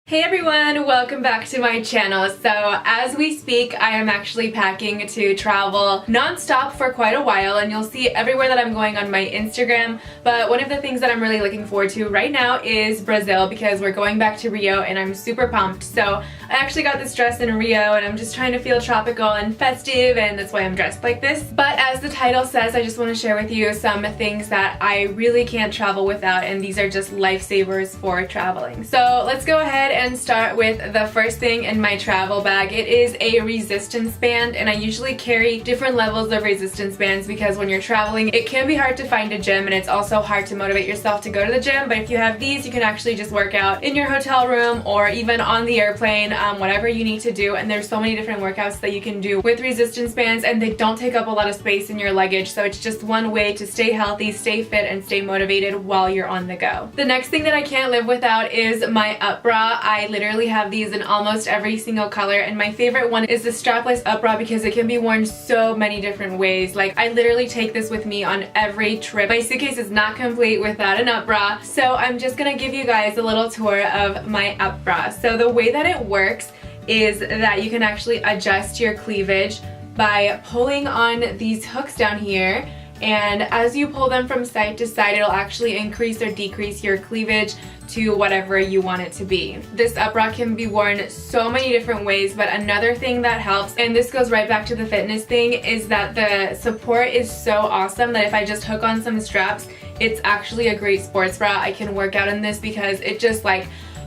Hey everyone, welcome back to my channel. So as we speak, I am actually packing to travel non-stop for quite a while, and you'll see everywhere that I'm going on my Instagram. But one of the things that I'm really looking forward to right now is Brazil, because we're going back to Rio and I'm super pumped. So I actually got this dress in Rio and I'm just trying to feel tropical and festive, and that's why I'm dressed like this. But as the title says, I just want to share with you some things that I really can't travel without, and these are just lifesavers for traveling. So let's go ahead and start with the first thing in my travel bag. It is a resistance band, and I usually carry different levels of resistance bands because when you're traveling it can be hard to find a gym, and it's also hard to motivate yourself to go to the gym. But if you have these, you can actually just work out in your hotel room or even on the airplane, whatever you need to do. And there's so many different workouts that you can do with resistance bands, and they don't take up a lot of space in your luggage, so it's just one way to stay healthy, stay fit, and stay motivated while you're on the go. The next thing that I can't live without is my up bra. I literally have these in almost every single color, and my favorite one is the strapless up bra because it can be worn so many different ways. Like, I literally take this with me on every trip. My suitcase is not complete without an up bra, so I'm just gonna give you guys a little tour of my up bra. So the way that it works is that you can actually adjust your cleavage by pulling on these hooks down here, and as you pull them from side to side, it'll actually increase or decrease your cleavage to whatever you want it to be. This up bra can be worn so many different ways, but another thing that helps, and this goes right back to the fitness thing, is that the support is so awesome that if I just hook on some straps, it's actually a great sports bra. I can work out in this because it just like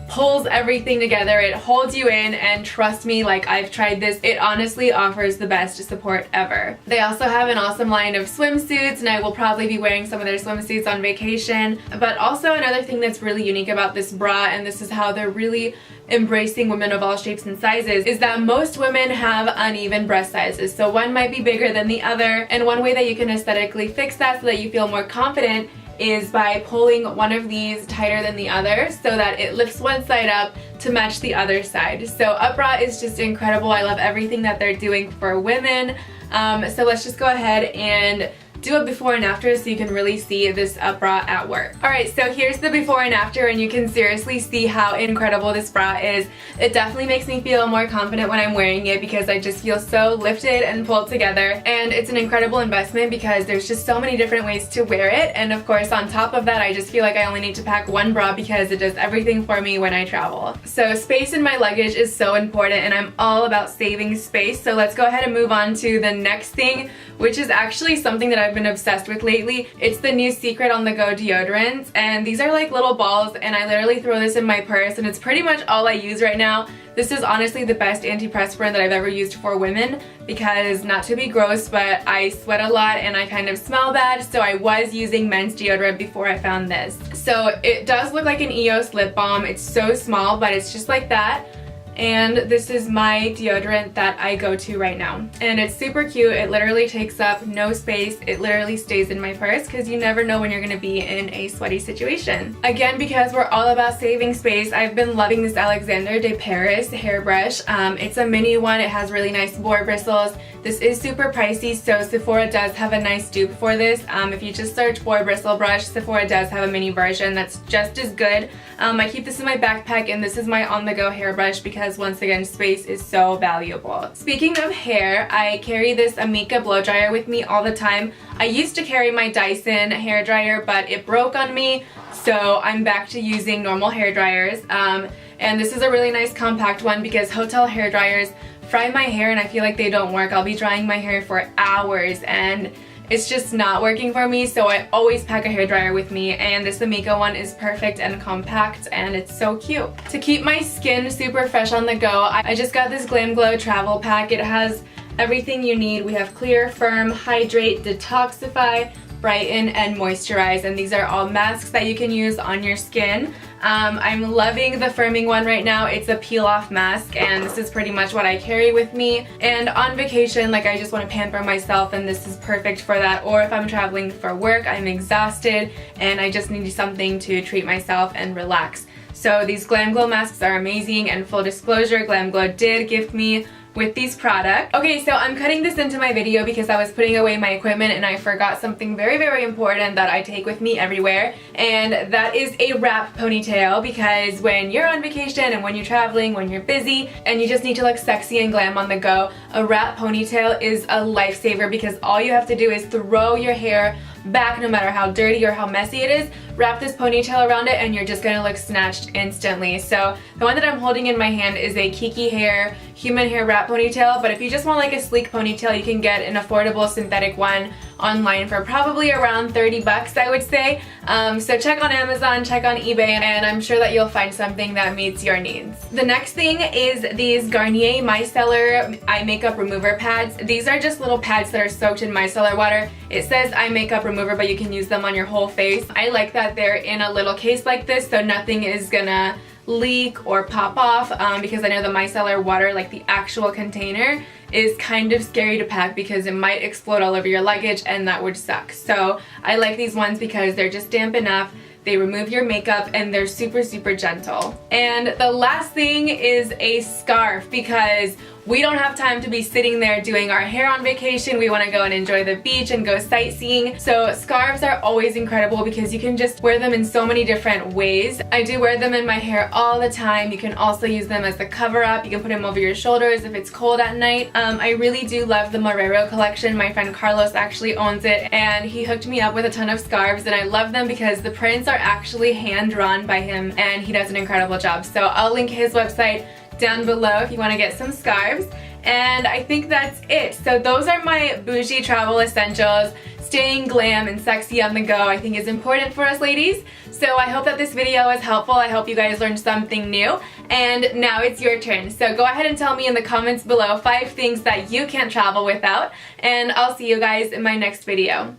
pulls everything together. It holds you in, and trust me, like, I've tried this, it honestly offers the best support ever. They also have an awesome line of swimsuits, and I will probably be wearing some of their swimsuits on vacation. But also another thing that's really unique about this bra, and this is how they're really embracing women of all shapes and sizes, is that most women have uneven breast sizes. So one might be bigger than the other, and one way that you can aesthetically fix that so that you feel more confident is by pulling one of these tighter than the other so that it lifts one side up to match the other side. So up bra is just incredible. I love everything that they're doing for women. So let's just go ahead and do a before and after so you can really see this up bra at work. Alright, so here's the before and after, and you can seriously see how incredible this bra is. It definitely makes me feel more confident when I'm wearing it because I just feel so lifted and pulled together, and it's an incredible investment because there's just so many different ways to wear it. And of course, on top of that, I just feel like I only need to pack one bra because it does everything for me when I travel. So space in my luggage is so important, and I'm all about saving space. So let's go ahead and move on to the next thing, which is actually something that I've been obsessed with lately. It's the new Secret on the Go deodorants, and these are like little balls, and I literally throw this in my purse, and it's pretty much all I use right now. This is honestly the best antiperspirant that I've ever used for women because, not to be gross, but I sweat a lot and I kind of smell bad, so I was using men's deodorant before I found this. So it does look like an EOS lip balm. It's so small, but it's just like that. And this is my deodorant that I go to right now, and it's super cute. It literally takes up no space. It literally stays in my purse because you never know when you're gonna be in a sweaty situation. Again, because we're all about saving space, I've been loving this Alexander de Paris hairbrush. It's a mini one. It has really nice boar bristles. This is super pricey, so Sephora does have a nice dupe for this. If you just search boar bristle brush, Sephora does have a mini version that's just as good. I keep this in my backpack, and this is my on-the-go hairbrush because, once again, space is so valuable. Speaking of hair, I carry this Amika blow dryer with me all the time. I used to carry my Dyson hair dryer, but it broke on me, so I'm back to using normal hair dryers. And this is a really nice compact one because hotel hair dryers fry my hair and I feel like they don't work. I'll be drying my hair for hours and it's just not working for me, so I always pack a hairdryer with me, and this Amika one is perfect and compact, and it's so cute. To keep my skin super fresh on the go, I just got this Glam Glow travel pack. It has everything you need. We have clear, firm, hydrate, detoxify, brighten, and moisturize, and these are all masks that you can use on your skin. I'm loving the firming one right now. It's a peel-off mask, and this is pretty much what I carry with me. And on vacation, like, I just want to pamper myself, and this is perfect for that. Or if I'm traveling for work, I'm exhausted, and I just need something to treat myself and relax. So these Glam Glow masks are amazing, and full disclosure, Glam Glow did gift me with these products. Okay, so I'm cutting this into my video because I was putting away my equipment and I forgot something very, very important that I take with me everywhere, and that is a wrap ponytail, because when you're on vacation and when you're traveling, when you're busy and you just need to look sexy and glam on the go, a wrap ponytail is a lifesaver, because all you have to do is throw your hair back, no matter how dirty or how messy it is, wrap this ponytail around it and you're just gonna look snatched instantly. So the one that I'm holding in my hand is a Kiki Hair human hair wrap ponytail, but if you just want like a sleek ponytail, you can get an affordable synthetic one online for probably around 30 bucks, I would say. So check on Amazon, check on eBay, and I'm sure that you'll find something that meets your needs. The next thing is these Garnier Micellar eye makeup remover pads. These are just little pads that are soaked in micellar water. It says eye makeup remover, but you can use them on your whole face. I like that they're in a little case like this, so nothing is gonna leak or pop off, because I know the micellar water, like the actual container, is kind of scary to pack because it might explode all over your luggage and that would suck. So I like these ones because they're just damp enough, they remove your makeup, and they're super, super gentle. And the last thing is a scarf, because we don't have time to be sitting there doing our hair on vacation. We want to go and enjoy the beach and go sightseeing. So scarves are always incredible because you can just wear them in so many different ways. I do wear them in my hair all the time. You can also use them as a cover up. You can put them over your shoulders if it's cold at night. I really do love the Morero collection. My friend Carlos actually owns it, and he hooked me up with a ton of scarves, and I love them because the prints are actually hand drawn by him and he does an incredible job. So I'll link his website down below if you want to get some scarves. And I think that's it. So those are my bougie travel essentials. Staying glam and sexy on the go, I think, is important for us ladies. So I hope that this video was helpful. I hope you guys learned something new. And now it's your turn. So go ahead and tell me in the comments below 5 things that you can't travel without. And I'll see you guys in my next video.